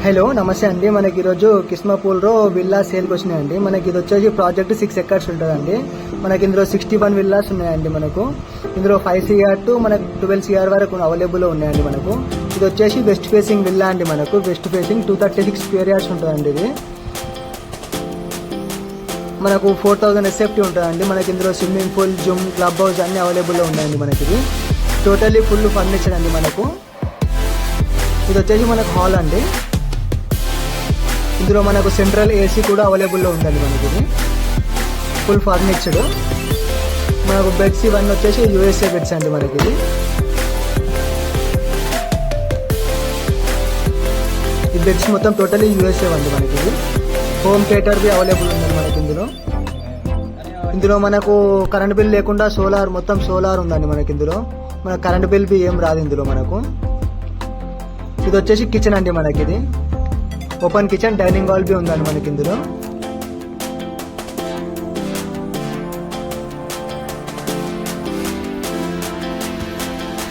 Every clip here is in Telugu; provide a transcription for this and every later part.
హలో నమస్తే అండి. మనకి ఈరోజు కిస్మాపూల్లో విల్లా సేల్కి వచ్చినాయండి. మనకి ఇది వచ్చేసి ప్రాజెక్ట్ 6 ఎకర్స్ ఉంటుందండి. మనకి ఇందులో 61 విల్లాస్ ఉన్నాయండి. మనకు ఇందులో 5 CR టు మనకు 12 CR వరకు అవైలబుల్ ఉన్నాయండి. మనకు ఇది వచ్చేసి వెస్ట్ ఫేసింగ్ విల్లా అండి. మనకు వెస్ట్ ఫేసింగ్ 236 స్క్వేర్ యార్డ్స్ ఉంటుందండి. ఇది మనకు 4000 SFT ఉంటుందండి. మనకి ఇందులో swimming pool, gym, club house అన్ని అవైలబుల్లో ఉన్నాయండి. మనకి ఇది టోటల్లీ ఫుల్ ఫర్నిచర్ అండి. మనకు ఇది వచ్చేసి మనకు హాల్ అండి. ఇందులో మనకు సెంట్రల్ AC కూడా అవైలబుల్లో ఉందండి. మనకి ఇది ఫుల్ ఫర్నిచర్డ్. మనకు బెడ్స్ ఇవన్నీ వచ్చేసి USA బెడ్స్ అండి. మనకి ఇది ఈ బెడ్స్ మొత్తం టోటలీ USA అండి. మనకి ఇది హోమ్ థియేటర్ బి అవైలబుల్ ఉందండి. మనకి ఇందులో మనకు కరెంట్ బిల్ లేకుండా మొత్తం సోలార్ ఉందండి. మనకి ఇందులో మన కరెంట్ బిల్ బి ఏం రాదు ఇందులో. మనకు ఇది వచ్చేసి కిచెన్ అండి. మనకి ఇది ఓపెన్ కిచెన్, డైనింగ్ హాల్ బి ఉందండి. మనకి ఇందులో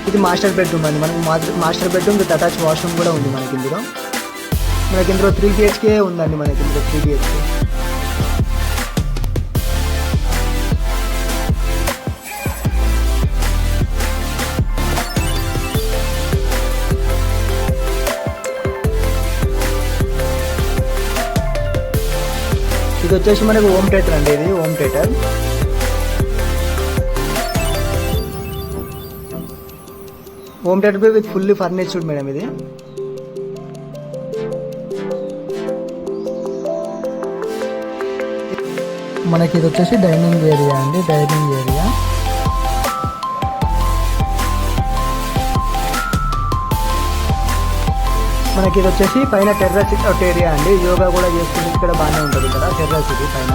ఇది మాస్టర్ బెడ్రూమ్ అండి. మనకి master bedroom with attach washroom కూడా ఉంది. మనకి ఇందులో 3 BHK ఉందండి. మనకి ఇందులో 3 BHK. ఇది వచ్చేసి మనకు హోమ్ థియేటర్ అండి. ఇది home theatre. Home theatre with fully ఫర్నిచర్డ్ madam. ఇది మనకి ఇది వచ్చేసి డైనింగ్ ఏరియా అండి. డైనింగ్ ఏరియా మనకి ఇది వచ్చేసి పైన టెర్రస్ ఏరియా అండి. యోగా కూడా చేసుకుంటే ఇక్కడ బాగానే ఉంటుంది. ఇక్కడ టెర్రస్ ఇది పైన.